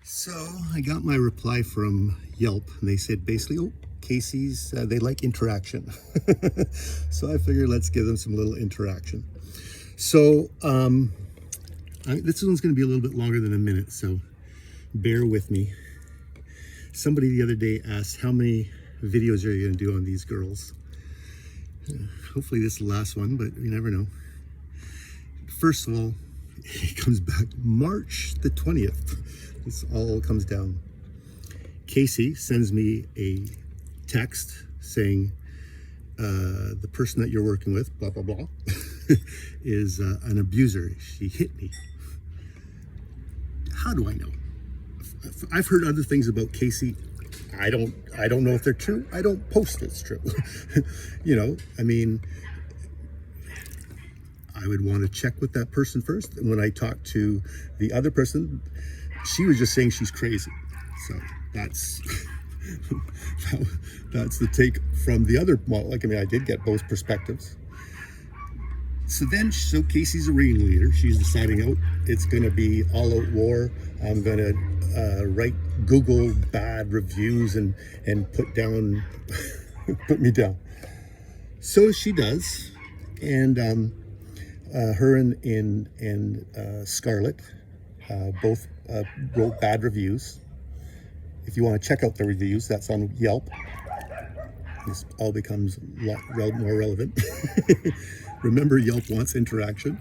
So I got my reply from Yelp, and they said basically, oh, Kasey's, they like interaction. So I figured let's give them some little interaction. So this one's going to be a little bit longer than a minute, so bear with me. Somebody the other day asked, how many videos are you going to do on these girls? Hopefully this is the last one, but you never know. First of all, it comes back March the 20th. This all comes down. Kasey sends me a text saying, the person that you're working with, blah, blah, blah, is an abuser. She hit me. How do I know? I've heard other things about Kasey. I don't know if they're true. I don't post it's true. You know, I mean, I would want to check with that person first. And when I talked to the other person, she was just saying she's crazy. So that's that's the take from the other model. Like, I mean, I did get both perspectives. So Kasey's a ringleader. She's deciding out it's going to be all-out war. I'm going to write Google bad reviews and put me down. So she does, and her and Scarlette both wrote bad reviews. If you want to check out the reviews, that's on Yelp. This all becomes a lot more relevant. Remember, Yelp wants interaction.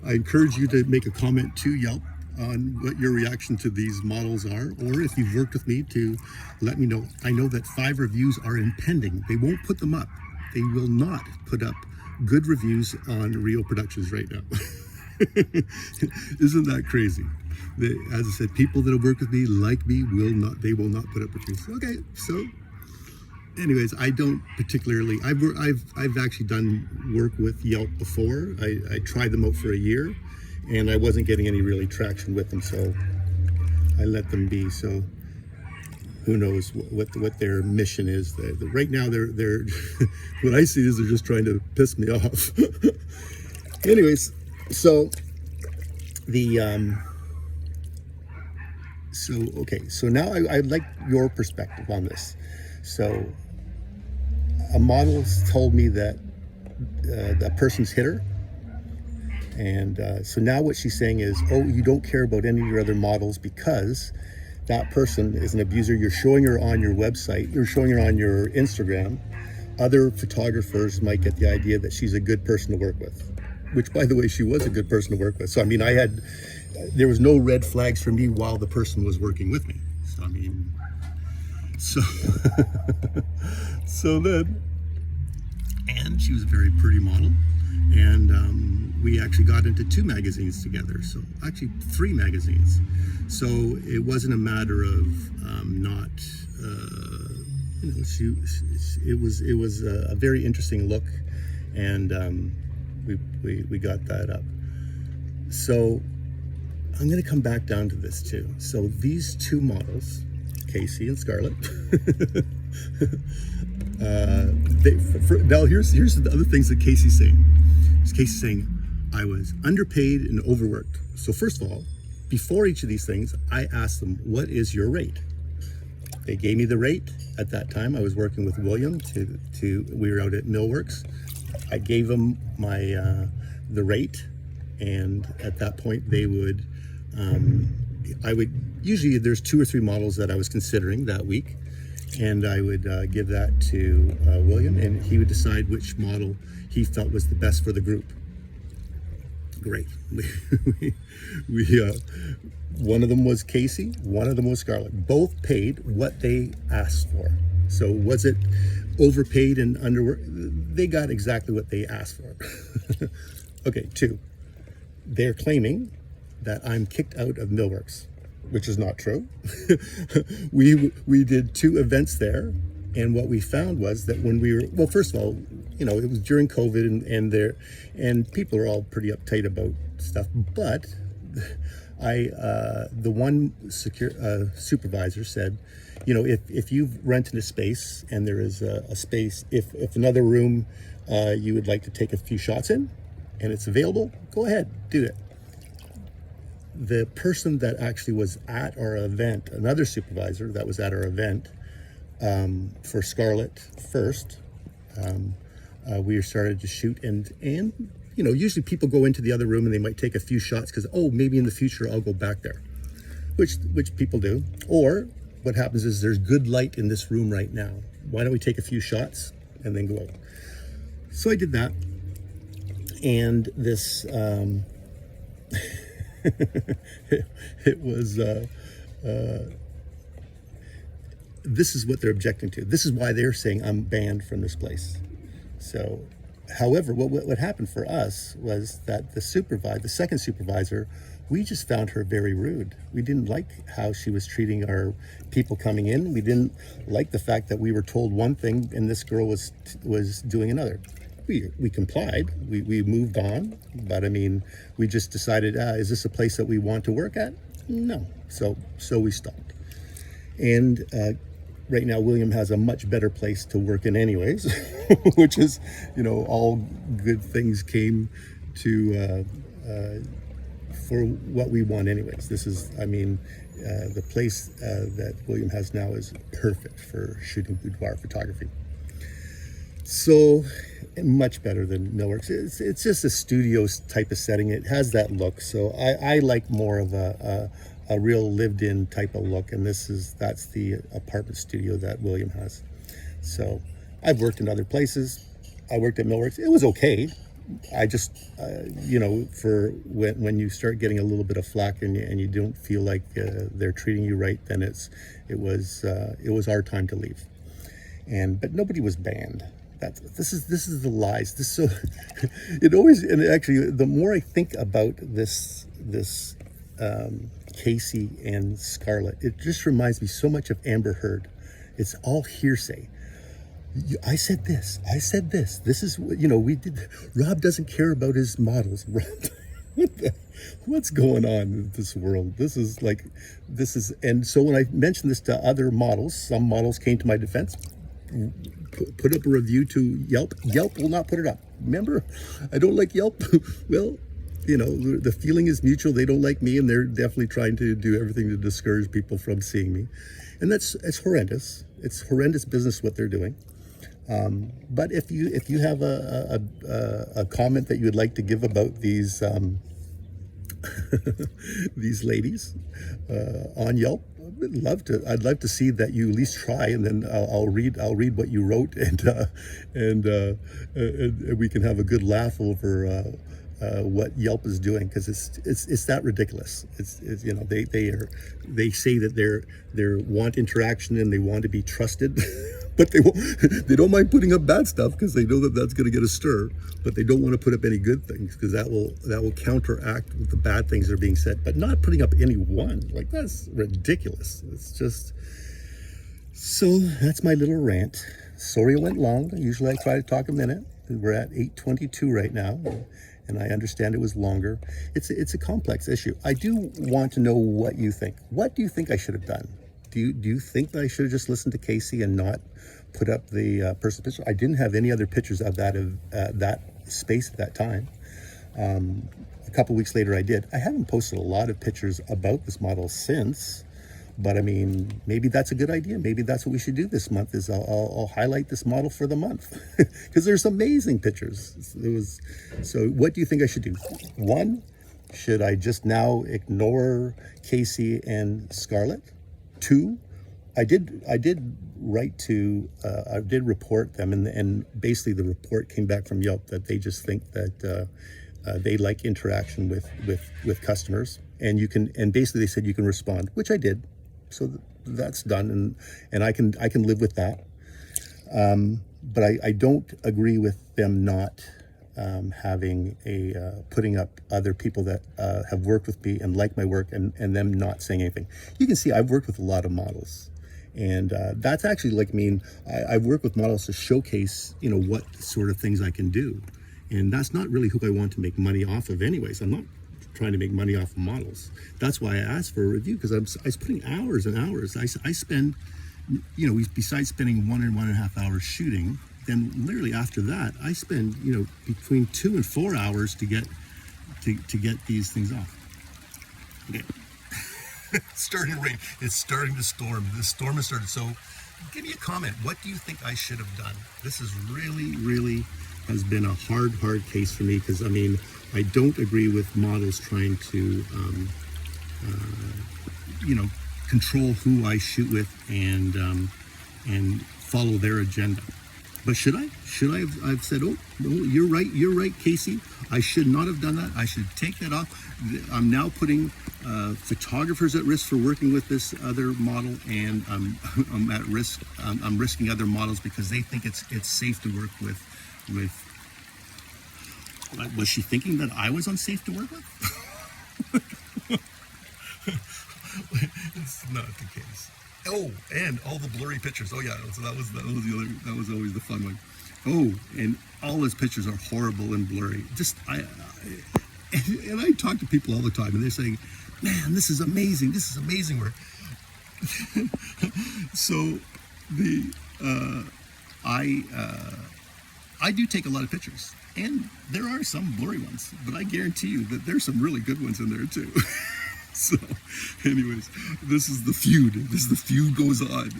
I encourage you to make a comment to Yelp on what your reaction to these models are, or if you've worked with me, to let me know. I know that 5 reviews are impending. They won't put them up. They will not put up good reviews on Rio Productions right now. Isn't that crazy? As I said, people that have worked with me, like me, will not put up reviews. Okay, so anyways, I don't particularly, I've actually done work with Yelp before. I tried them out for a year, and I wasn't getting any really traction with them, so I let them be. So who knows what their mission is. Right now, they're what I see is they're just trying to piss me off. Anyways, so so now I'd like your perspective on this. So a model told me that that person's hit her, and so now what she's saying is, oh, you don't care about any of your other models because that person is an abuser. You're showing her on your website, you're showing her on your Instagram. Other photographers might get the idea that she's a good person to work with, which, by the way, she was a good person to work with. So I mean, there was no red flags for me while the person was working with me. So I mean, and she was a very pretty model, and we actually got into 2 magazines together. So actually 3 magazines. So it wasn't a matter of not, you know, it was a very interesting look, and we got that up. So I'm going to come back down to this too. So these 2 models, Kasey and Scarlette, now here's the other things that Kasey's saying. Kasey's saying, I was underpaid and overworked. So first of all, before each of these things, I asked them, what is your rate? They gave me the rate. At that time, I was working with William. We were out at Millworks. I gave them the rate, and at that point, they would. I would usually, there's 2 or 3 models that I was considering that week, and I would give that to William, and he would decide which model he felt was the best for the group. Great. One of them was Kasey, one of them was Scarlette. Both paid what they asked for. So was it overpaid and underworked? They got exactly what they asked for. Okay, 2. They're claiming that I'm kicked out of Millworks, which is not true. We did 2 events there, and what we found was that when we were, well, first of all, you know, it was during COVID, and people are all pretty uptight about stuff. But the one supervisor said, you know, if you've rented a space and there is a space, if another room you would like to take a few shots in, and it's available, go ahead, do it. the person that actually was at our event, another supervisor that was at our event for Scarlette first, we started to shoot, and you know, usually people go into the other room and they might take a few shots because, oh, maybe in the future I'll go back there, which people do. Or what happens is there's good light in this room right now. Why don't we take a few shots and then go out? So I did that, and this it was this is what they're objecting to. This is why they're saying I'm banned from this place. So, however, what happened for us was that the second supervisor, we just found her very rude. We didn't like how she was treating our people coming in. We didn't like the fact that we were told one thing and this girl was doing another. We complied. We moved on, but I mean, we just decided, is this a place that we want to work at? No. So we stopped. And right now, William has a much better place to work in anyways, which is, you know, all good things came to for what we want anyways. This is, I mean, the place that William has now is perfect for shooting boudoir photography. So much better than Millworks. It's just a studio type of setting. It has that look. So I like more of a real lived-in type of look, and that's the apartment studio that William has. So I've worked in other places. I worked at Millworks. It was okay. I just, you know, for when you start getting a little bit of flack and you don't feel like they're treating you right, then it was our time to leave. But nobody was banned. This is the lies. It always, and actually, the more I think about this Kasey and Scarlette, it just reminds me so much of Amber Heard. It's all hearsay. I said this. This is, you know, we did. Rob doesn't care about his models. What's going on in this world? And so when I mentioned this to other models, some models came to my defense, put up a review to Yelp. Yelp will not put it up. Remember, I don't like Yelp. Well, you know, the feeling is mutual. They don't like me, and they're definitely trying to do everything to discourage people from seeing me. And it's horrendous. It's horrendous business what they're doing. But if you have a comment that you would like to give about these these ladies on Yelp, I'd love to see that you at least try, and then I'll read what you wrote, and we can have a good laugh over what Yelp is doing, because it's that ridiculous. It's you know, they say that they want interaction and they want to be trusted, but they don't mind putting up bad stuff because they know that that's going to get a stir, but they don't want to put up any good things because that will counteract with the bad things that are being said. But not putting up any one, like, that's ridiculous. It's just, so that's my little rant. Sorry it went long. Usually I try to talk a minute. We're at 8:22 right now, and I understand it was longer. It's a complex issue. I do want to know what you think. What do you think I should have done? Do you think that I should have just listened to Kasey and not put up the personal picture? I didn't have any other pictures of that space at that time. A couple weeks later I did. I haven't posted a lot of pictures about this model since, but I mean, maybe that's a good idea. Maybe that's what we should do this month, is I'll highlight this model for the month, because there's amazing pictures. So what do you think I should do? One, should I just now ignore Kasey and Scarlette? Two, I did write to, I did report them, and basically the report came back from Yelp that they just think that they like interaction with customers, and basically they said you can respond, which I did, so that's done, and I can live with that. But I don't agree with them not having putting up other people that have worked with me and like my work, and them not saying anything. You can see I've worked with a lot of models, and that's actually, like, I mean, I've worked with models to showcase, you know, what sort of things I can do, and that's not really who I want to make money off of anyways. I'm not trying to make money off of models. That's why I asked for a review, because I was putting hours and hours. I spend, you know, besides spending 1.5 hours shooting, then literally after that, I spend, you know, between 2 and 4 hours to get these things off. Okay. It's starting to rain. It's starting to storm. The storm has started. So give me a comment. What do you think I should have done? This is really has been a hard case for me, because I mean, I don't agree with models trying to, control who I shoot with and follow their agenda. But should I? Should I have? I've said, oh, no, you're right, Kasey. I should not have done that. I should take that off. I'm now putting photographers at risk for working with this other model, and I'm at risk. I'm risking other models because they think it's safe to work with. Was she thinking that I was unsafe to work with? It's not the case. Oh, and all the blurry pictures. Oh yeah, so that was the other. That was always the fun one. Oh, and all his pictures are horrible and blurry. Just and I talk to people all the time, and they're saying, "Man, this is amazing. This is amazing work." So I do take a lot of pictures, and there are some blurry ones, but I guarantee you that there's some really good ones in there too. So, anyways, this is the feud. The feud goes on.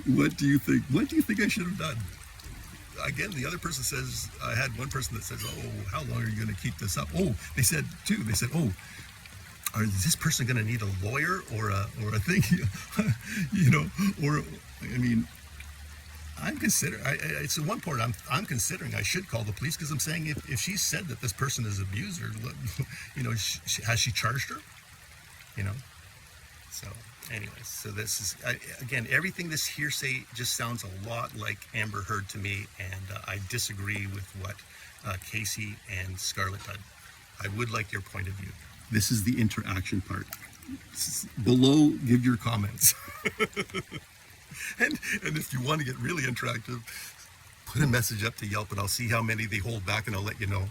What do you think? What do you think I should have done? Again, the other person says, I had one person that says, oh, how long are you going to keep this up? Oh, they said, oh, is this person going to need a lawyer or a thing? Or, I mean, I'm considering, it's at one point I'm considering I should call the police, because I'm saying if she said that this person is abused her, has she charged her? So anyways, so this is, again, everything this hearsay just sounds a lot like Amber Heard to me, and I disagree with what Kasey and Scarlette did. I would like your point of view. This is the interaction part. Below, give your comments. and if you want to get really interactive, put a message up to Yelp, and I'll see how many they hold back, and I'll let you know.